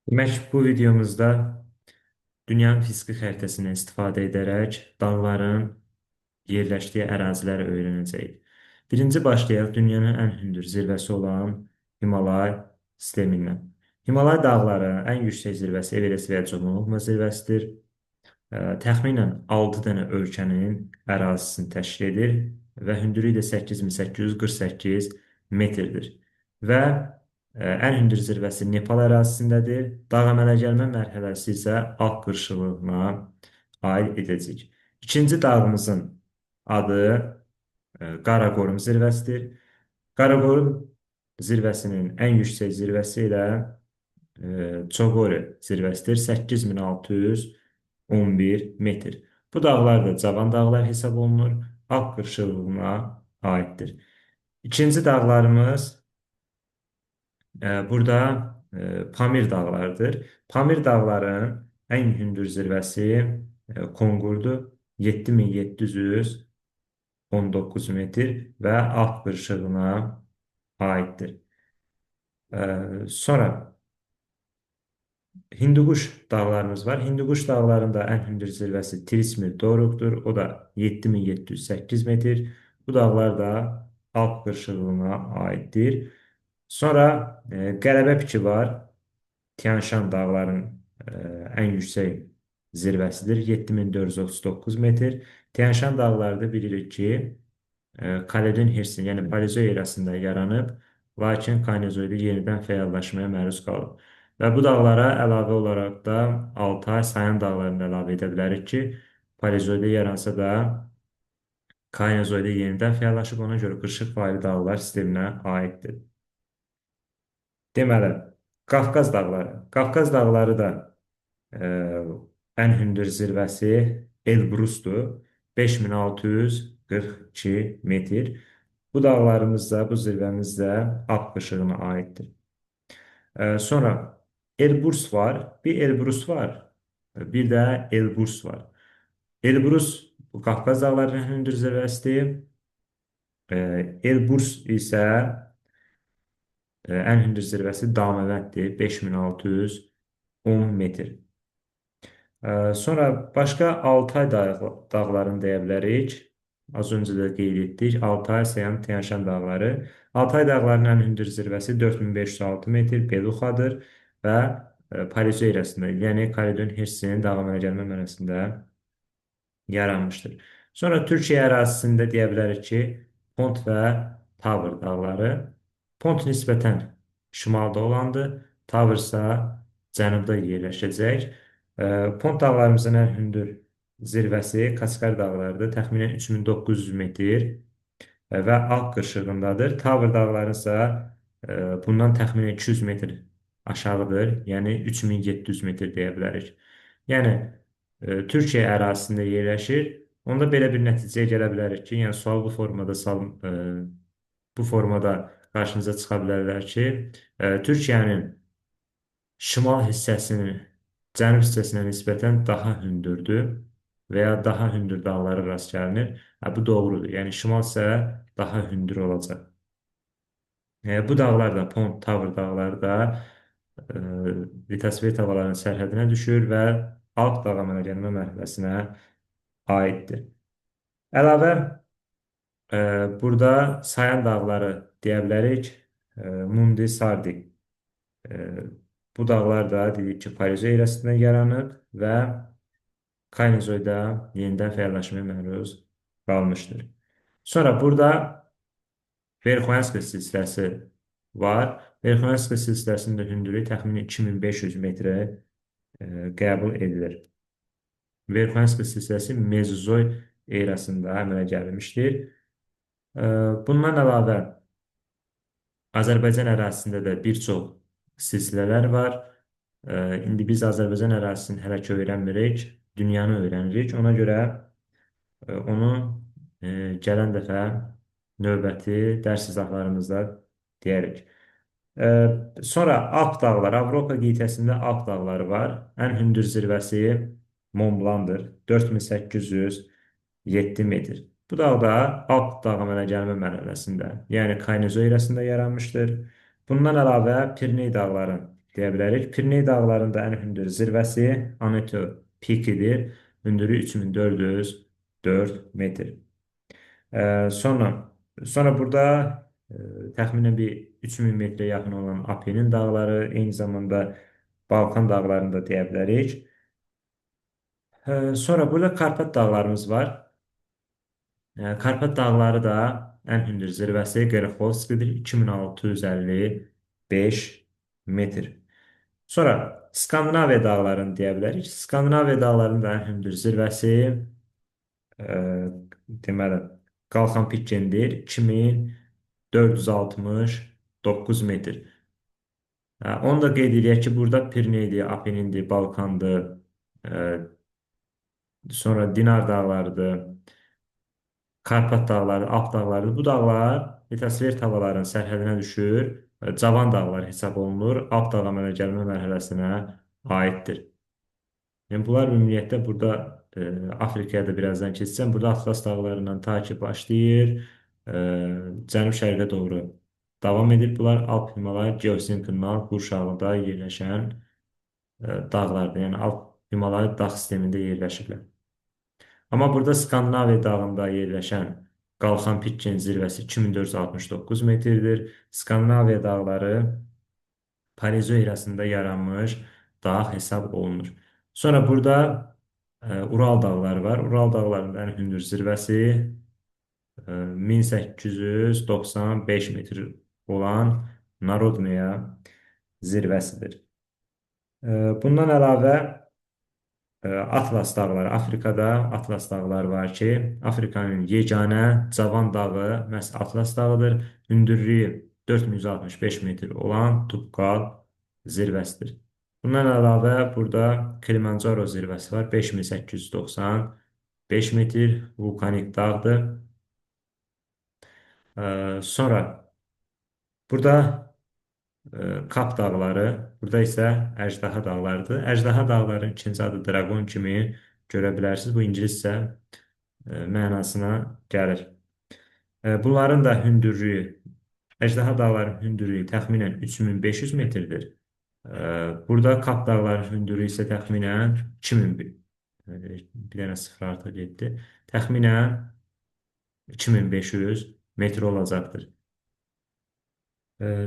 Demək, bu videomuzda dünyanın fiziki xəritəsindən istifadə edərək dağların yerləşdiyi əraziləri öyrənəcəyik. Birinci başlayaq dünyanın ən hündür zirvəsi olan Himalay sistemindən. Himalay dağları ən yüksək zirvəsi Everest və ya Conmolungma zirvəsidir. Təxminən 6 dənə ölkənin ərazisini təşkil edir və hündürlüyü də 8848 metrdir. Və ən hündür zirvəsi Nepal ərazisindədir. Dağ əmələ gəlmə mərhələsi isə Alp qırşıqlığına aid edəcək. İkinci dağımızın adı Qaraqorum zirvəsidir. Qaraqorum zirvəsinin ən yüksək zirvəsi ilə Çoqori zirvəsidir. 8611 metr. Bu dağlar da cavan dağlar hesab olunur. Alp qırşıqlığına aiddir. İkinci dağlarımız burada Pamir dağlarıdır. Pamir dağların ən hündür zirvəsi Konqurdur. 7719 metr və alp qırşığına aiddir. Sonra Hindukuş dağlarımız var. Hindukuş dağlarında ən hündür zirvəsi Tirismir Doruk'dur. O da 7708 metr. Bu dağlar da alp qırşığına aiddir. Sonra Qələbə piki var. Tian Shan dağların e, ən yüksək zirvəsidir. 7439 metr. Tian Shan dağları da bilirik ki, Kaledon Hirsin, yəni Paleozoy erasında yaranıb, lakin Kaynezoyda yenidən fəallaşmaya məruz qalıb. Və bu dağlara əlavə olaraq da Altay, Sayan dağlarını əlavə edə bilərik ki, Paleozoyda yaransa da Kaynezoyda yenidən fəallaşıb, ona görə qırşıq faylı dağlar sisteminə aiddir. Deməli, Qafqaz dağları. Qafqaz dağları da e, ən hündür zirvəsi Elbrusdur. 5642 metr. Bu dağlarımız da, bu zirvəmiz də Alp qırşığına aiddir. Sonra Elbrus var, bir Elbrus var, bir də Elbrus var. Elbrus bu Qafqaz dağlarının ən hündür zirvəsidir. Elbrus isə ən hündür zirvəsi Damavanddır, 5610 metr. Sonra başqa Altay dağlarını deyə bilərik. Az öncə də qeyd etdik. Altay, Sayan, Tian Shan dağları. Altay dağlarının ən hündür zirvəsi 4506 metr Beluxadır və Paleozoy erasında, yəni Kaledon Hirsinin dağ əmələ gəlmə mərhələsində yaranmışdır. Sonra Türkiyə ərazisində deyə bilərik ki, Pont və Tavr dağları. Pont nisbətən şimalda olandır, Tavr isə cənubda yerləşəcək. Pont dağlarımızın ən hündür zirvəsi Kaskar dağlarıdır, təxminən 3900 metr və Alp qırşığındadır. Tavr dağları isə bundan təxminən 200 metr aşağıdır, yəni 3700 metr deyə bilərik. Yəni, Türkiyə ərazisində yerləşir. Onda belə bir nəticəyə gələ bilərik ki, yəni sual bu formada qarşınıza çıxa bilərlər ki, Türkiyənin şimal hissəsinin cənub hissəsinə nisbətən daha hündürdür və ya daha hündür dağlara rast gəlinir. Bu doğrudur. Yəni şimal isə daha hündür olacaq. Bu dağlar da, Pont, Tavr dağları da litosfer havalarının sərhədinə düşür və Alp dağ əmələ gəlmə mərhələsinə aiddir. Əlavə burada Sayan dağları deyə bilərik. Mundi, Sardik. Bu dağlar da dedik ki, Paleozoy erasında yaranıb və Kaynezoyda yenidən fəallaşmaya məruz qalmışdır. Sonra burada Verxoyanska silsiləsi var. Verxoyanska silsiləsinin də hündürlüyü təxminən 2500 metrə qəbul edilir. Verxoyanska silsiləsi Mezozoy erasında əmələ gəlmişdir. Bundan əlavə Azərbaycan ərazisində də bir çox silsilələr var. İndi biz Azərbaycan ərazisini hələ ki öyrənmirik, dünyanı öyrənirik. Ona görə onu gələn dəfə növbəti dərs izahlarımızda deyərik. Sonra Alp dağları, Avropa qitəsində Alp dağları var. Ən hündür zirvəsi Mont Blanc'dır, 4807 metr. Bu dağ da Alp dağ əmələ gəlmə mərhələsində, yəni Kaynezoy erasında yaranmışdır. Bundan əlavə Piriney dağları deyə bilərik. Pirney dağlarında ən hündür zirvəsi Aneto pikidir. Hündürlüyü 3404 metr. Sonra burada təxminən bir 3000 metrə yaxın olan Apenin dağları, eyni zamanda Balkan dağlarını da deyə bilərik. Sonra burada Karpat dağlarımız var. Karpat dağları da ən hündür zirvəsi Qerxovskidir, 2655 metr. Sonra Skandinaviya dağlarını deyə bilərik. Skandinaviya dağlarının da ən hündür zirvəsi e, deməli Qalxanpikkendir, 2469 metr. Onu da qeyd edək ki, burada Pirneydir, Apenindir, Balkandır, e, sonra Dinar dağlarıdır. Karpat dağları, Alp dağları. Bu dağlar litosfer havaların sərhədinə düşür. Cavan dağlar hesab olunur. Alp dağ əmələ gəlmə mərhələsinə aiddir. Yəni bunlar ümumiyyətlə burada Afrikaya da birazdan keçsəm, burada Atlas dağlarından ta ki başlayır, cənub-şərqə doğru davam edir. Bunlar Alp Himalay geosinklonal qurşağında yerləşən dağlardır. Yəni Alp Himalay dağ sistemində yerləşirlər. Amma burada Skandinaviya dağında yerləşən Qalxan Pitkin zirvəsi 2469 metrdir. Skandinaviya dağları Paleozoikasında yaranmış dağ hesab olunur. Sonra burada Ural dağları var. Ural dağlarının ən hündür zirvəsi 1895 metr olan Narodnaya zirvəsidir. Bundan əlavə Atlas dağları, Afrikada Atlas dağları var ki, Afrikanın yeganə cavan dağı məhz Atlas dağıdır. Hündürlüyü 4165 metr olan Tubqal zirvəsidir. Bundan əlavə burada Kilimanjaro zirvəsi var, 5895 metr vulkanik dağdır. Sonra burada Kap dağları, burada isə Əjdaha dağlarıdır. Əjdaha dağlarının ikinci adı Dragon kimi görə bilərsiniz. Bu ingiliscə mənasına gəlir. Bunların da hündürlüyü, Əjdaha dağlarının hündürlüyü təxminən 3500 metrdir. Burada Kap dağlarının hündürlüyü isə təxminən 2000, bir dənə sıfır artıq getdi. Təxminən 2500 metr olacaqdır.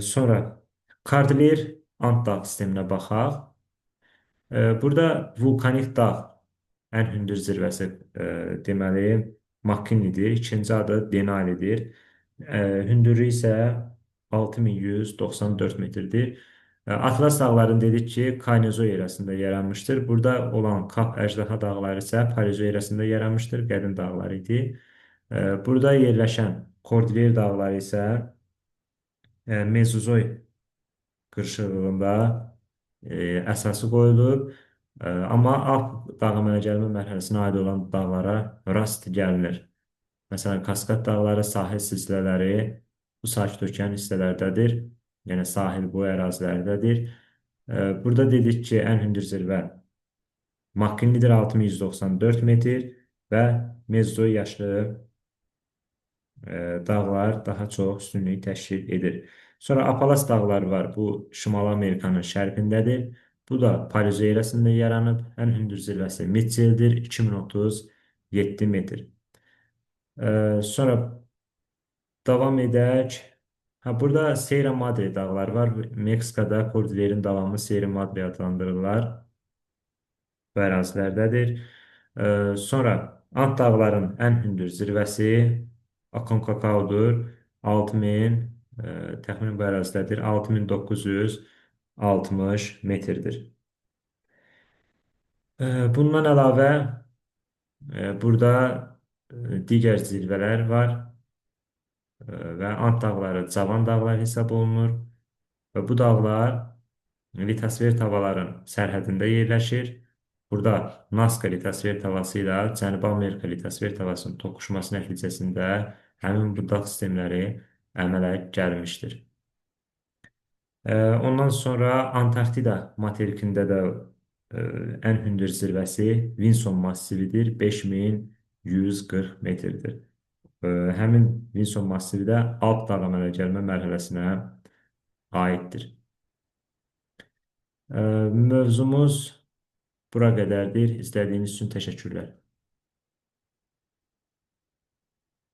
Sonra Kordilyer Ant dağ sisteminə baxaq. Burada vulkanik dağ ən hündür zirvəsi deməli McKinley'dir. İkinci adı Denali'dir. Hündürlüyü isə 6194 metrdir. Atlas dağlarını dedik ki, Kaynozoy erasında yaranmışdır. Burada olan Kap Əjdaha dağları isə Paleozoy erasında yaranmışdır. Qədim dağlar idi. Burada yerləşən Kordilyer dağları isə Mezozoy qırşığında əsası qoyulub. Amma Alp dağ əmələ gəlmə mərhələsinə aid olan dağlara rast gəlinir. Məsələn, Kaskad dağları, sahil silsilələri bu sakit okean hissələrdədir. Yəni sahil boyu ərazilərdədir. Burada dedik ki, ən hündür zirvə McKinley'dir, 6194 metr və Mezozoy yaşlı dağlar daha çox üstünlük təşkil edir. Sonra Apalas dağları var. Bu Şimali Amerikanın şərqindədir. Bu da Paleozoy erasında yaranıb. Ən hündür zirvəsi Mitchell'dir, 2037 metr. Sonra davam edək. Burada Sierra Madre dağları var. Meksikada Kordillerin davamı Sierra Madre adlandırırlar. Bu ərazilərdədir. Sonra Ant dağların ən hündür zirvəsi Aconcagua-dur. 6000, təxminən bu ərazidədir. 6960 metrdir. Bundan əlavə burada digər zirvələr var və Ant dağları cavan dağlar hesab olunur və bu dağlar litosfer havaların sərhədində yerləşir. Burada Nazca litosfer havası ilə Cənubi Amerika litosfer havasının toqquşması nəticəsində həmin bu dağ sistemləri əmələ gəlmişdir. Ondan sonra Antarktida materikində də ən hündür zirvəsi Vinson massividir, 5140 metrdir. Həmin Vinson massivi də Alp dağ əmələ gəlmə mərhələsinə aiddir. Mövzumuz bura qədərdir. İzlədiyiniz üçün təşəkkürlər.